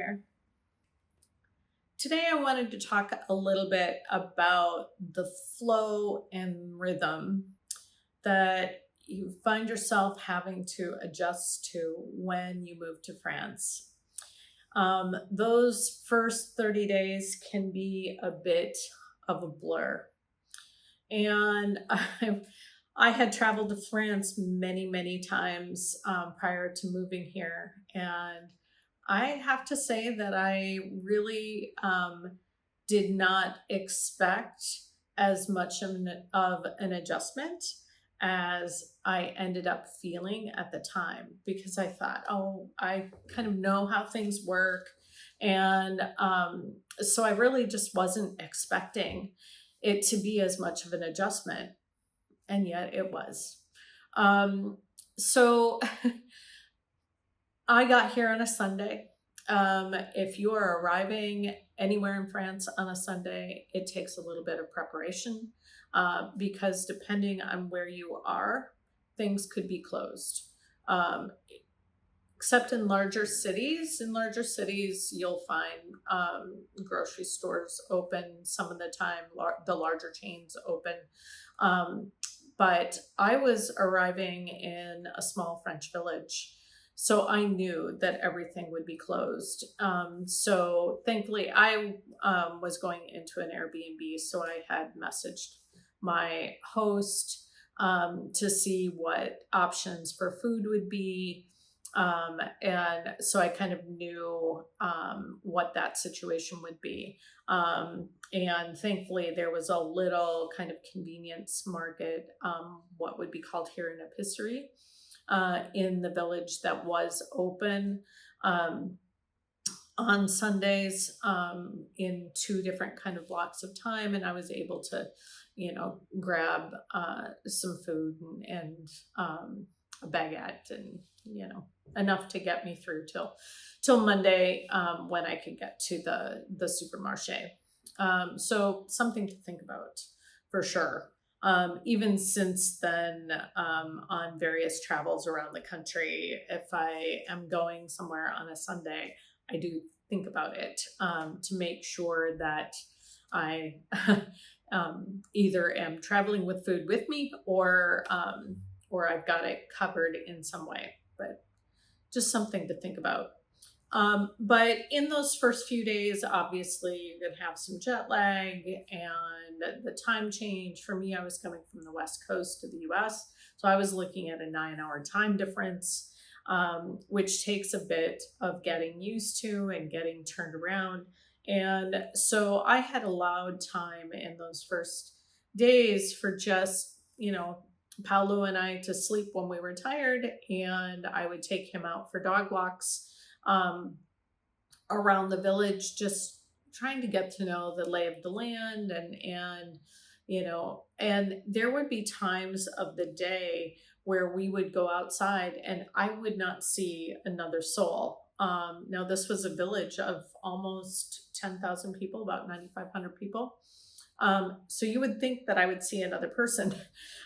there. Today, I wanted to talk a little bit about the flow and rhythm that you find yourself having to adjust to when you move to France. Those first 30 days can be a bit of a blur. And I had traveled to France many, many times prior to moving here. And I have to say that I really did not expect as much of an adjustment as I ended up feeling at the time, because I thought, oh, I kind of know how things work. And so I really just wasn't expecting it to be as much of an adjustment. And yet it was. So I got here on a Sunday. If you are arriving anywhere in France on a Sunday, it takes a little bit of preparation because depending on where you are, things could be closed. Except in larger cities. In larger cities, you'll find grocery stores open some of the time, the larger chains open. But I was arriving in a small French village, so I knew that everything would be closed. So thankfully, I was going into an Airbnb, so I had messaged my host to see what options for food would be. And so I kind of knew what that situation would be. And thankfully, there was a little kind of convenience market, what would be called here an épicerie, in the village that was open on Sundays in two different kind of blocks of time. And I was able to, grab some food and a baguette and, enough to get me through till Monday when I could get to the supermarché. So something to think about for sure. Even since then, on various travels around the country, if I am going somewhere on a Sunday, I do think about it to make sure that I either am traveling with food with me or I've got it covered in some way. But just something to think about. But in those first few days, obviously, you're going to have some jet lag and the time change. For me, I was coming from the West Coast to the US, so I was looking at a 9-hour time difference, which takes a bit of getting used to and getting turned around. And so I had allowed time in those first days for just, Paolo and I to sleep when we were tired, and I would take him out for dog walks around the village, just trying to get to know the lay of the land. And there would be times of the day where we would go outside and I would not see another soul. Now, this was a village of almost 10,000 people, about 9,500 people. So you would think that I would see another person,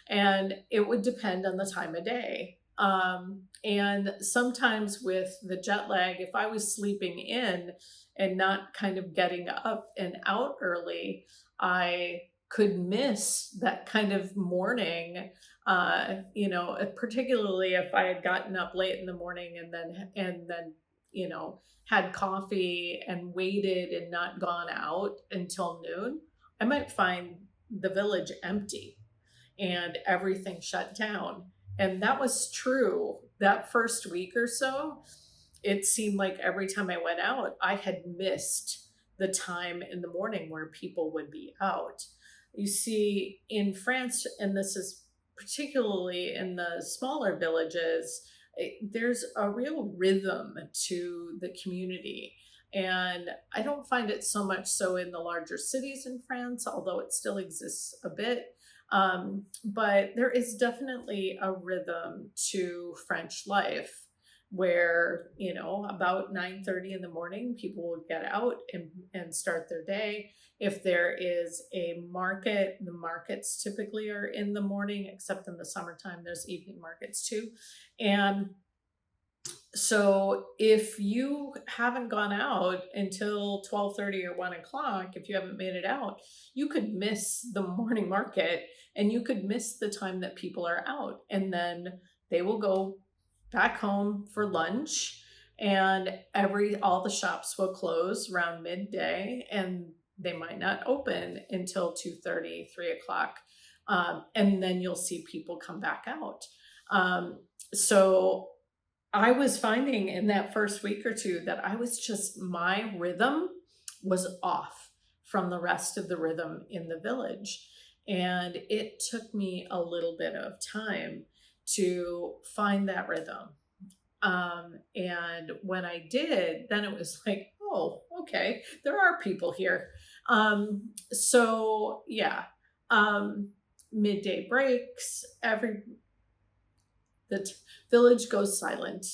and it would depend on the time of day. And sometimes with the jet lag, if I was sleeping in and not kind of getting up and out early, I could miss that kind of morning, particularly if I had gotten up late in the morning and then, had coffee and waited and not gone out until noon. I might find the village empty and everything shut down. And that was true that first week or so. It seemed like every time I went out, I had missed the time in the morning where people would be out. You see, in France, and this is particularly in the smaller villages, there's a real rhythm to the community. And I don't find it so much so in the larger cities in France, although it still exists a bit. But there is definitely a rhythm to French life where, about 9:30 in the morning, people will get out and start their day. If there is a market, the markets typically are in the morning, except in the summertime, there's evening markets too. And So if you haven't gone out until 12:30 or 1 o'clock, if you haven't made it out, you could miss the morning market and you could miss the time that people are out. And then they will go back home for lunch, and all the shops will close around midday, and they might not open until 2:30, 3 o'clock. And then you'll see people come back out. So I was finding in that first week or two that my rhythm was off from the rest of the rhythm in the village. And it took me a little bit of time to find that rhythm. And when I did, then it was like, oh, okay, there are people here. So yeah, um, midday breaks, the village goes silent.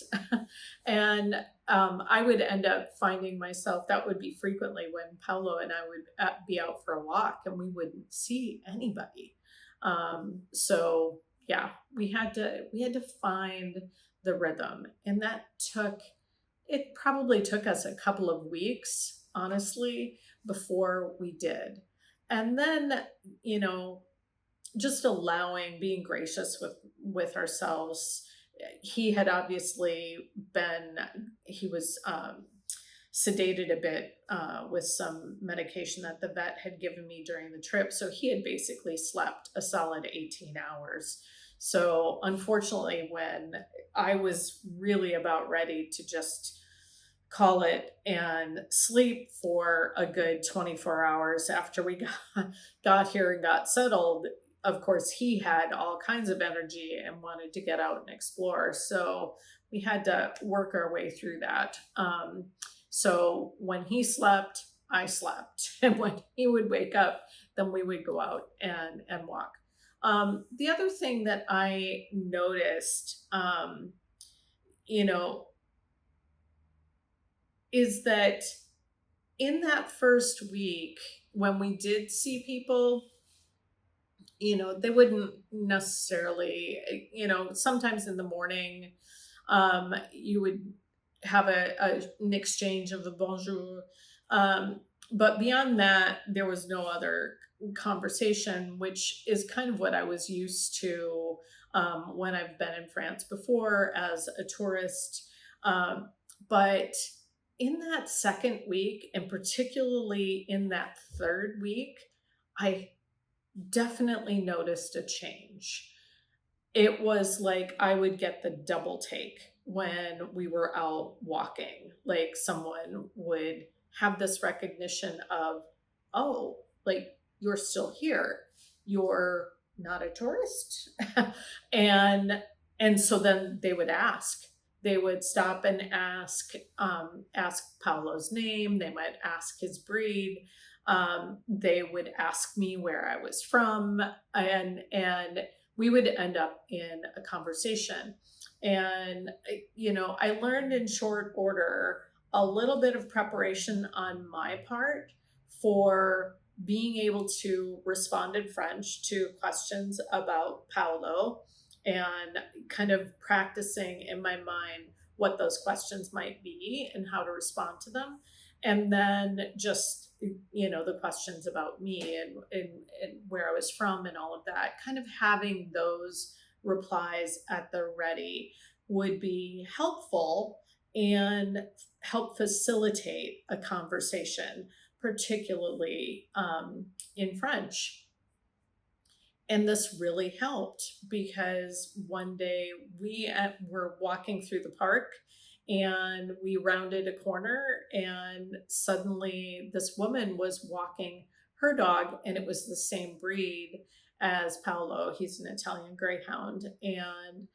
And I would end up finding myself, that would be frequently when Paolo and I would be out for a walk and we wouldn't see anybody. So yeah, we had to find the rhythm, and it probably took us a couple of weeks, honestly, before we did. And then, you know, just being gracious with ourselves. He had obviously been he was sedated a bit with some medication that the vet had given me during the trip, so he had basically slept a solid 18 hours. So unfortunately, when I was really about ready to just call it and sleep for a good 24 hours after we got here and got settled, of course, he had all kinds of energy and wanted to get out and explore. So we had to work our way through that. So when he slept, I slept. And when he would wake up, then we would go out and walk. The other thing that I noticed, you know, is that in that first week, when we did see people, they wouldn't necessarily, sometimes in the morning, you would have an exchange of a bonjour. But beyond that, there was no other conversation, which is kind of what I was used to when I've been in France before as a tourist. But in that second week, and particularly in that third week, I definitely noticed a change. It was like I would get the double take when we were out walking. Like someone would have this recognition of, oh, like you're still here. You're not a tourist. and and so then they would ask. They would stop and ask Paolo's name. They might ask his breed. They would ask me where I was from, and we would end up in a conversation. And I learned in short order a little bit of preparation on my part for being able to respond in French to questions about Paolo, and kind of practicing in my mind what those questions might be and how to respond to them. And then just the questions about me and where I was from and all of that, kind of having those replies at the ready would be helpful and help facilitate a conversation, particularly in French. And this really helped because one day we were walking through the park and we rounded a corner, and suddenly this woman was walking her dog, and it was the same breed as Paolo. He's an Italian Greyhound. And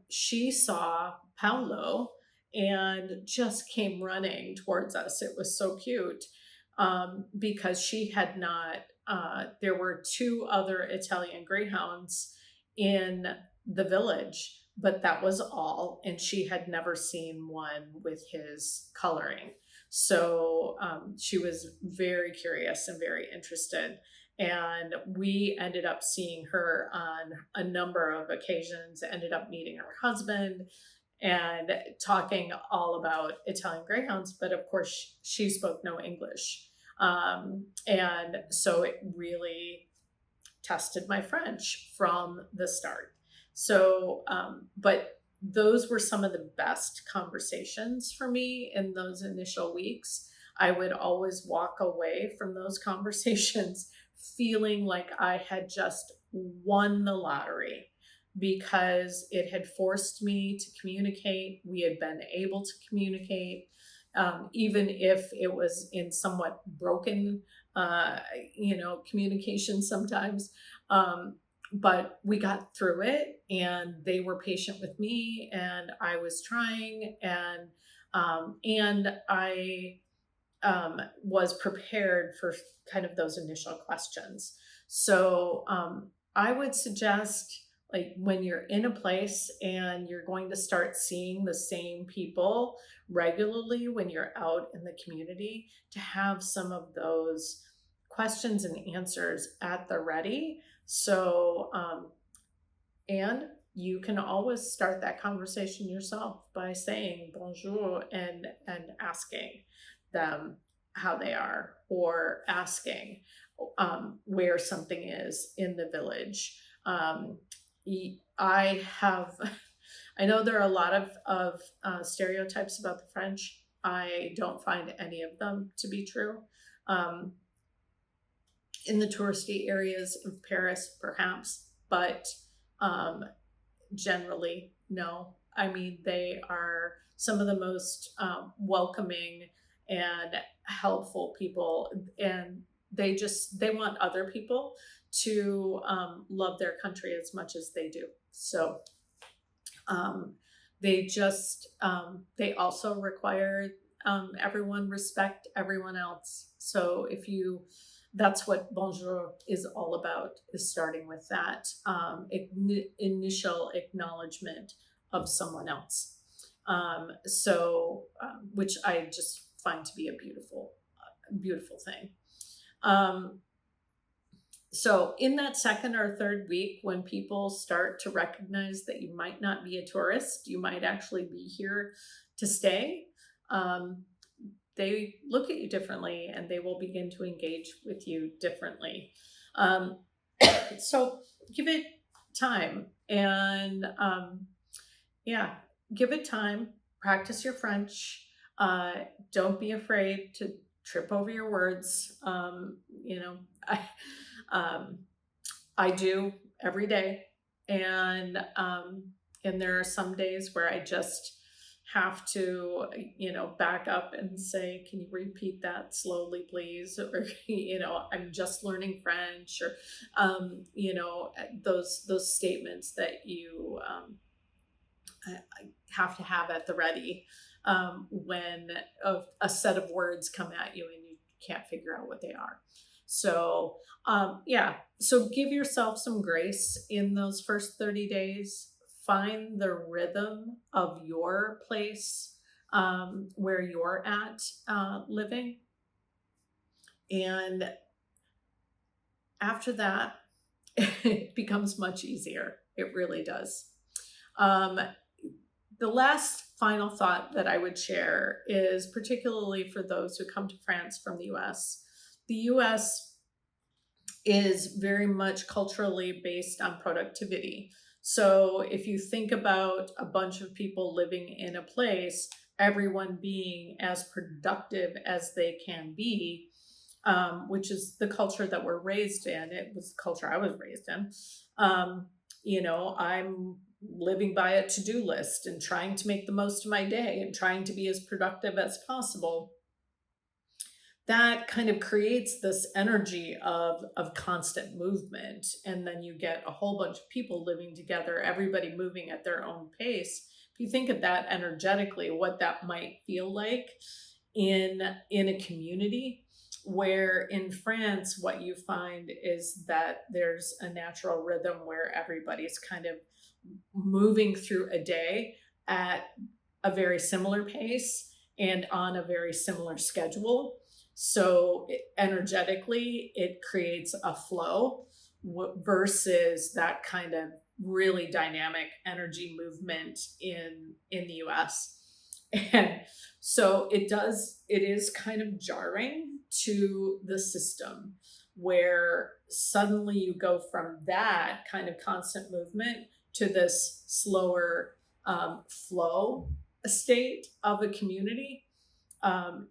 she saw Paolo and just came running towards us. It was so cute because she had not there were two other Italian Greyhounds in the village, but that was all. And she had never seen one with his coloring. So she was very curious and very interested. And we ended up seeing her on a number of occasions, ended up meeting her husband. and talking all about Italian greyhounds, but of course she spoke no English. And so it really tested my French from the start. So, but those were some of the best conversations for me in those initial weeks. I would always walk away from those conversations feeling like I had just won the lottery because it had forced me to communicate. We had been able to communicate, even if it was in somewhat broken, uh, communication sometimes. Um, but we got through it, and they were patient with me, and I was trying, and I was prepared for kind of those initial questions. So I would suggest, like, when you're in a place and you're going to start seeing the same people regularly when you're out in the community, to have some of those questions and answers at the ready. So, and you can always start that conversation yourself by saying bonjour and asking them how they are, or asking where something is in the village. I have, I know there are a lot of stereotypes about the French. I don't find any of them to be true. Um, in the touristy areas of Paris, perhaps, but um, generally, no. I mean, they are some of the most welcoming and helpful people, and they want other people to love their country as much as they do. So um, they also require everyone respect everyone else. So if you, that's what bonjour is all about, is starting with that initial acknowledgement of someone else. Which I just find to be a beautiful thing. So in that second or third week, when people start to recognize that you might not be a tourist, you might actually be here to stay, they look at you differently, and they will begin to engage with you differently. So give it time, and give it time. Practice your French. Don't be afraid to trip over your words. I, I do every day, and there are some days where I just have to, back up and say, can you repeat that slowly, please? Or, I'm just learning French, or, those statements that you have to have at the ready when a set of words come at you and you can't figure out what they are. So, so give yourself some grace in those first 30 days. Find the rhythm of your place where you're at living. And after that, it becomes much easier. It really does. The last final thought that I would share is particularly for those who come to France from the US. The US is very much culturally based on productivity. So if you think about a bunch of people living in a place, everyone being as productive as they can be, which is the culture that we're raised in. It was the culture I was raised in. I'm living by a to-do list and trying to make the most of my day and trying to be as productive as possible. That kind of creates this energy of constant movement. And then you get a whole bunch of people living together, everybody moving at their own pace. If you think of that energetically, what that might feel like in a community, where in France, what you find is that there's a natural rhythm where everybody's kind of moving through a day at a very similar pace and on a very similar schedule. So energetically, it creates a flow versus that kind of really dynamic energy movement in the US. And so it is kind of jarring to the system, where suddenly you go from that kind of constant movement to this slower flow state of a community.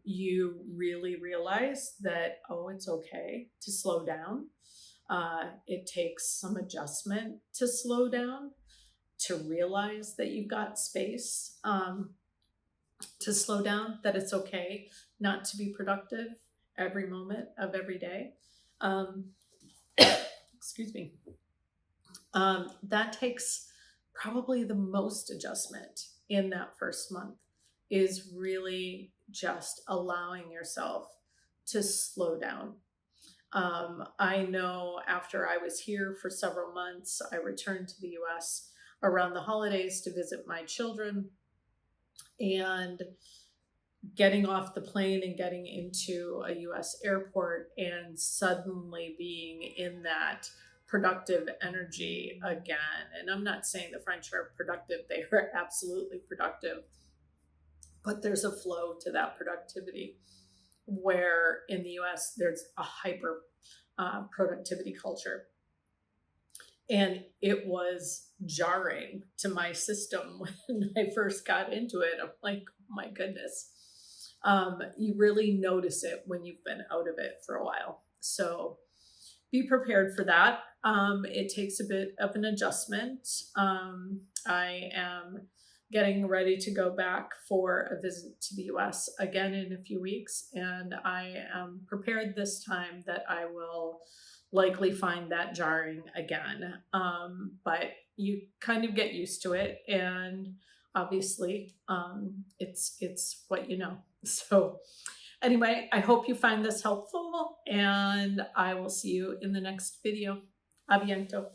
You really realize that, oh, it's okay to slow down. It takes some adjustment to slow down, to realize that you've got space to slow down, that it's okay not to be productive every moment of every day. Excuse me. That takes probably the most adjustment in that first month, is really just allowing yourself to slow down. I know after I was here for several months, I returned to the US around the holidays to visit my children, and getting off the plane and getting into a US airport and suddenly being in that productive energy again. And I'm not saying the French are productive, they are absolutely productive, but there's a flow to that productivity, where in the US there's a hyper productivity culture. And it was jarring to my system when I first got into it. I'm like, oh my goodness. You really notice it when you've been out of it for a while. So be prepared for that. It takes a bit of an adjustment. I am getting ready to go back for a visit to the US again in a few weeks, and I am prepared this time that I will likely find that jarring again. But you kind of get used to it, and obviously it's what you know. So anyway, I hope you find this helpful, and I will see you in the next video. A bientôt.